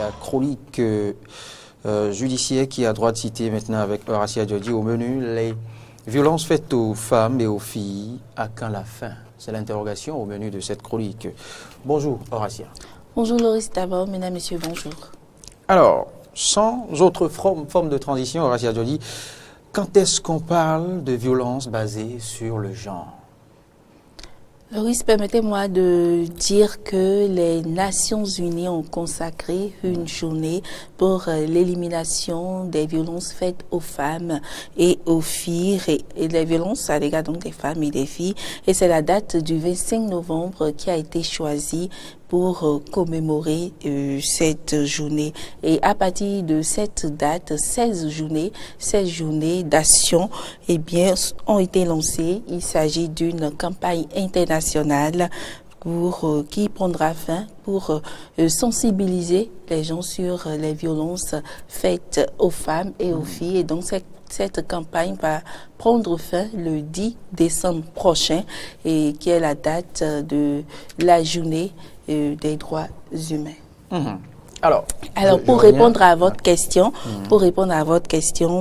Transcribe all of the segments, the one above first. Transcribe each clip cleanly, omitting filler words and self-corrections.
la chronique judiciaire qui a droit de citer maintenant avec Horacia Diodi au menu les violences faites aux femmes et aux filles, à quand la fin? C'est l'interrogation au menu de cette chronique. Bonjour Horacia. Bonjour Loris, d'abord, mesdames, messieurs, bonjour. Alors, sans autre forme de transition, Horacia Diodi, quand est-ce qu'on parle de violences basées sur le genre? Loris, permettez-moi de dire que les Nations Unies ont consacré une journée pour l'élimination des violences faites aux femmes et aux filles, et les violences à l'égard donc des femmes et des filles. Et c'est la date du 25 novembre qui a été choisie pour commémorer cette journée. Et à partir de cette date, 16 journées d'action, eh bien, ont été lancées. Il s'agit d'une campagne internationale qui prendra fin pour sensibiliser les gens sur les violences faites aux femmes et aux filles. Et donc, cette campagne va prendre fin le 10 décembre prochain, et qui est la date de la journée des droits humains. Alors, pour répondre à votre question,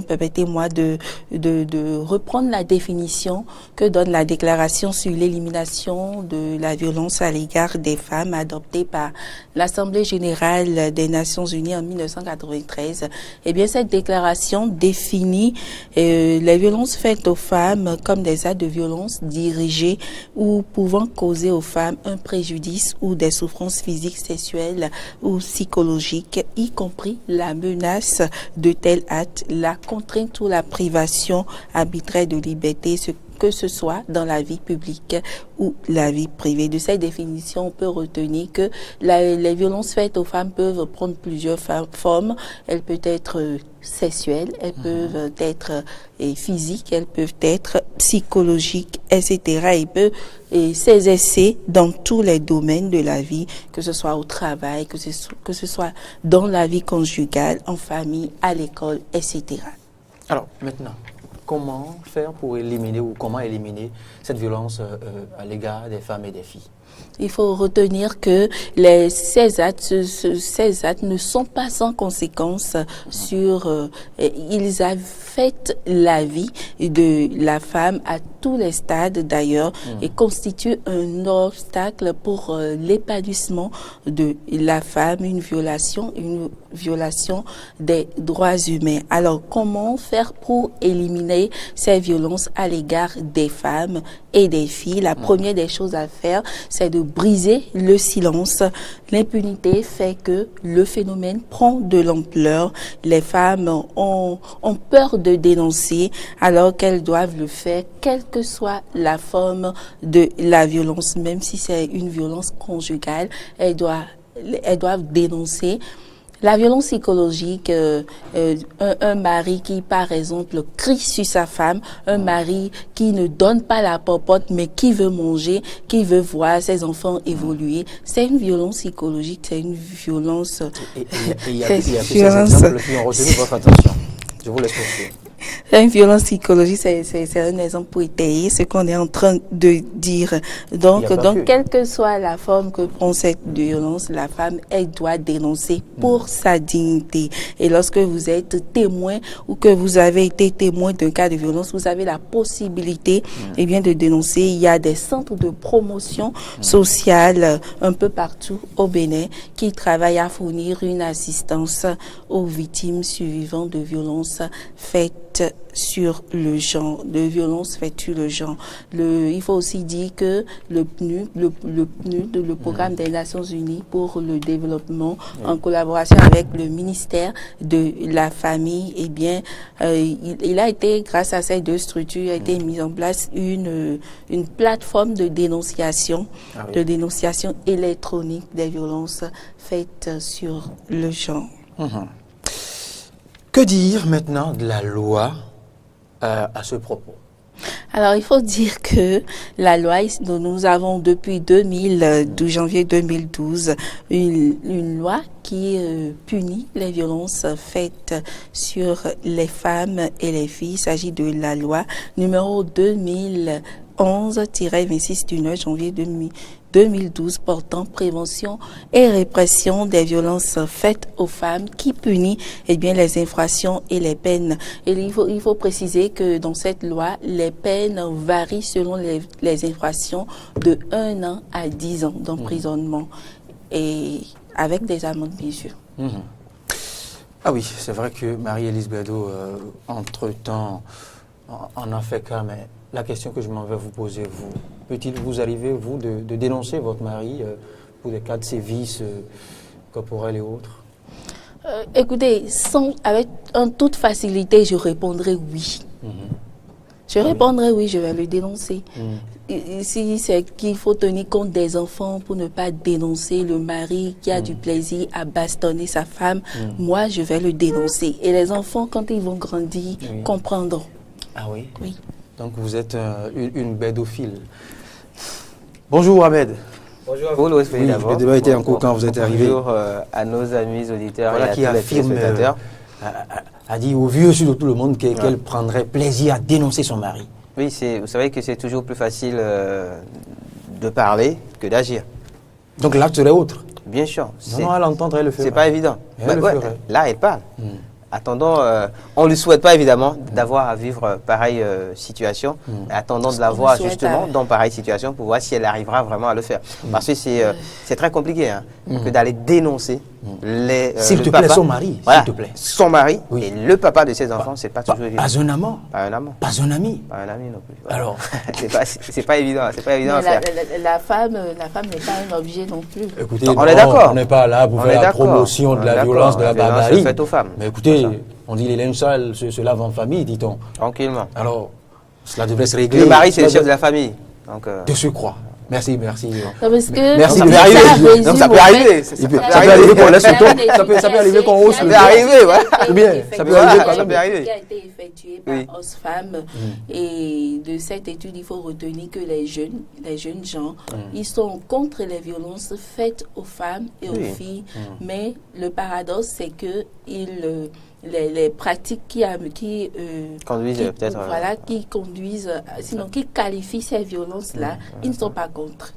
permettez-moi de reprendre la définition que donne la déclaration sur l'élimination de la violence à l'égard des femmes adoptée par l'Assemblée générale des Nations unies en 1993. Eh bien, cette déclaration définit les violences faites aux femmes comme des actes de violence dirigés ou pouvant causer aux femmes un préjudice ou des souffrances physiques, sexuelles ou psychologiques, y compris la menace de tels actes, la contrainte ou la privation arbitraire de liberté, que ce soit dans la vie publique ou la vie privée. De cette définition, on peut retenir que les violences faites aux femmes peuvent prendre plusieurs formes. Elles peuvent être sexuelles, elles peuvent être physiques, elles peuvent être psychologiques, etc. Et peuvent s'exercer dans tous les domaines de la vie, que ce soit au travail, que ce soit dans la vie conjugale, en famille, à l'école, etc. Alors, maintenant, comment faire pour éliminer ou comment éliminer cette violence à l'égard des femmes et des filles? Il faut retenir que ces actes ne sont pas sans conséquences sur... ils affectent la vie de la femme à tous les stades d'ailleurs et constituent un obstacle pour l'épanouissement de la femme, une violation des droits humains. Alors, comment faire pour éliminer ces violences à l'égard des femmes et des filles? La première des choses à faire, c'est de briser le silence. L'impunité fait que le phénomène prend de l'ampleur. Les femmes ont peur de dénoncer alors qu'elles doivent le faire, quelle que soit la forme de la violence, même si c'est une violence conjugale, elles doivent dénoncer. La violence psychologique, un mari qui, par exemple, crie sur sa femme, un mari qui ne donne pas la popote, mais qui veut manger, qui veut voir ses enfants évoluer, c'est une violence psychologique, c'est une violence... Et il y a ces exemples qui ont retenu votre attention. Je vous laisse poursuivre. Une violence psychologique, c'est un exemple pour étayer ce qu'on est en train de dire. Donc, quelle que soit la forme que prend cette violence, la femme, elle doit dénoncer pour sa dignité. Et lorsque vous êtes témoin ou que vous avez été témoin d'un cas de violence, vous avez la possibilité, eh bien, de dénoncer. Il y a des centres de promotion sociale un peu partout au Bénin qui travaillent à fournir une assistance aux victimes survivantes de violences faites sur le genre, de violences faites sur le genre. Il faut aussi dire que le PNUD, le Programme des Nations Unies pour le développement, en collaboration avec le ministère de la Famille, eh bien, il a été, grâce à ces deux structures, a été mise en place une plateforme de dénonciation, électronique des violences faites sur le genre. Que dire maintenant de la loi à ce propos? Alors, il faut dire que la loi, nous avons depuis 12 janvier 2012, une loi qui punit les violences faites sur les femmes et les filles. Il s'agit de la loi numéro 2000 11-26 du 9 janvier 2012 portant prévention et répression des violences faites aux femmes qui punit les infractions et les peines. Et il faut préciser que dans cette loi, les peines varient selon les infractions de 1 an à 10 ans d'emprisonnement et avec des amendes bien sûr. Ah oui, c'est vrai que Marie-Élise Bédot, entre-temps, en a fait cas, mais la question que je m'en vais vous poser, peut-il vous arriver, vous, de dénoncer votre mari pour des cas de sévices corporels et autres? Écoutez, avec toute facilité, je répondrai oui. Je répondrai oui, je vais le dénoncer. Ici, c'est qu'il faut tenir compte des enfants pour ne pas dénoncer le mari qui a du plaisir à bastonner sa femme. Moi, je vais le dénoncer. Et les enfants, quand ils vont grandir, comprendront. Ah oui? Oui. Donc vous êtes une bédophile. Bonjour Ahmed. Bonjour à vous, Louis Oui, le débat était en cours quand vous êtes arrivé. Bonjour à nos amis auditeurs Voilà, et à qui tous les affirme, téléspectateurs. a dit au vieux sur tout le monde qu'elle prendrait plaisir à dénoncer son mari. Oui, vous savez que c'est toujours plus facile de parler que d'agir. Donc l'acte serait autre. Bien sûr. Non, à l'entendre, elle le ferait. C'est pas évident. Elle le ferait. Là, elle parle. Attendons, on ne lui souhaite pas évidemment d'avoir à vivre pareille situation. Attendons de la voir justement dans pareille situation pour voir si elle arrivera vraiment à le faire. Parce que c'est très compliqué que d'aller dénoncer s'il te plaît, son mari, voilà, s'il te plaît. son mari et le papa de ses enfants, c'est pas toujours évident. Pas un amant. Pas un amant. Pas un ami. Pas un ami non plus. Voilà. Alors, c'est pas évident, c'est pas évident à faire. La femme n'est pas un objet non plus. Écoutez, on est d'accord. On n'est pas là pour faire la promotion de la violence, de la barbarie. Faite aux femmes. Mais écoutez, on dit les linges sales se lavent en famille, dit-on. Tranquillement. Alors, cela devrait se régler. Le mari, c'est le chef de la famille. Donc, de surcroît. Merci. Non, parce que merci. Ça peut arriver. Donc ça peut arriver. Ça peut arriver qu'on laisse le ton. Ça peut arriver qu'on hausse le ton. Ça peut arriver, voilà. Ou bien, ça peut arriver quand ça peut arriver. Qui a été effectué par Oxfam. Et de cette étude, il faut retenir que les jeunes gens, ils sont contre les violences faites aux femmes et aux filles. Mais le paradoxe, c'est que les pratiques qui conduisent peut-être. Voilà, qui conduisent, sinon qui qualifient ces violences-là, ils ne sont pas contre.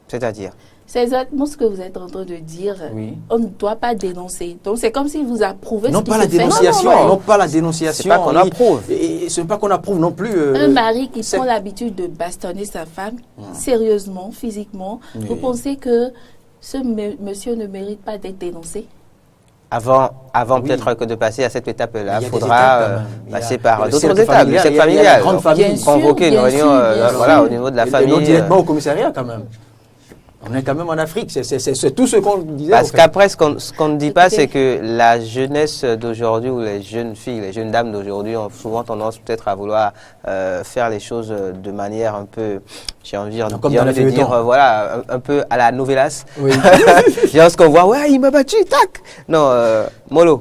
C'est-à-dire? C'est exactement ce que vous êtes en train de dire. Oui. On ne doit pas dénoncer. Donc c'est comme si vous approuvez non ce qui pas la se fait. dénonciation, non pas la dénonciation. C'est pas qu'on approuve. Et ce n'est pas qu'on approuve non plus. Un mari qui prend l'habitude de bastonner sa femme, sérieusement, physiquement, vous pensez que ce monsieur ne mérite pas d'être dénoncé? Avant peut-être que de passer à cette étape-là, il faudra passer par le d'autres cercle étapes. familial, Le cercle il y a familial. la grande famille. Convoquer une réunion voilà, au niveau de la famille. Non directement au commissariat quand même. On est quand même en Afrique, c'est tout ce qu'on disait. Parce qu'après, ce qu'on ne dit pas, c'est que la jeunesse d'aujourd'hui ou les jeunes filles, les jeunes dames d'aujourd'hui ont souvent tendance peut-être à vouloir faire les choses de manière un peu, j'ai envie de dire, voilà, un peu à la novelas. Oui. Genre ce qu'on voit, ouais, il m'a battu, tac. Non, mollo.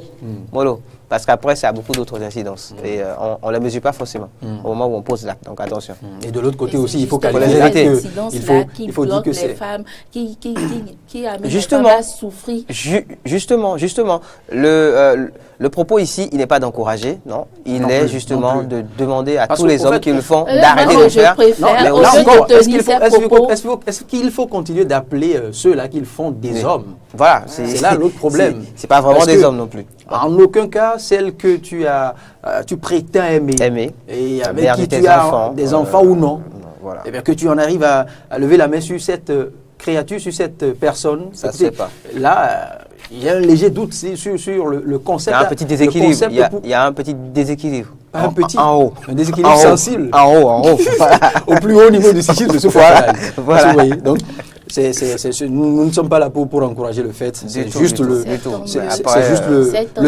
Parce qu'après, ça a beaucoup d'autres incidences. Et on ne les mesure pas forcément au moment où on pose l'acte. Donc attention. Et de l'autre côté aussi, il faut qu'elle les éviter. Il faut dire que les femmes qui amènent justement, les femmes à souffrir. Justement, le propos ici, il n'est pas d'encourager, non. Il est justement de demander à tous les hommes qui le font d'arrêter de le faire. Non, là encore, est-ce qu'il faut continuer d'appeler ceux-là qui le font des hommes? Voilà, c'est là l'autre problème. C'est pas vraiment des hommes non plus. En aucun cas, celle que tu prétends aimer et avec qui tu as des enfants ou non, voilà. Et bien que tu en arrives à lever la main sur cette créature, sur cette personne, ça se fait pas. Là, il y a un léger doute sur le concept. Il y a un petit déséquilibre. Il y a un petit déséquilibre. En haut. Un déséquilibre sensible. En haut. Au plus haut niveau du cycle de ce foie. Voilà. Vous voyez. Donc, nous ne sommes pas là pour encourager le fait. C'est juste le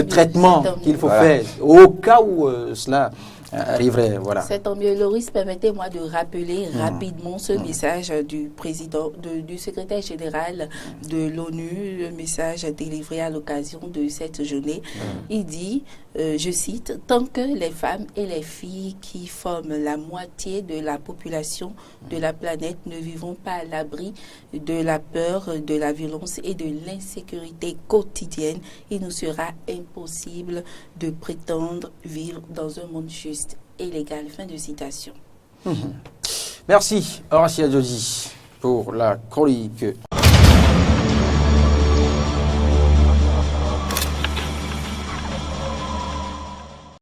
traitement qu'il faut faire au cas où cela arriverait. Voilà. C'est tant mieux. Loris, permettez-moi de rappeler rapidement ce message du président, du secrétaire général de l'ONU, le message délivré à l'occasion de cette journée. Il dit, je cite, « Tant que les femmes et les filles qui forment la moitié de la population de la planète ne vivront pas à l'abri de la peur, de la violence et de l'insécurité quotidienne, il nous sera impossible de prétendre vivre dans un monde juste et légal. » Fin de citation. Merci, Horacia Djodji, pour la chronique.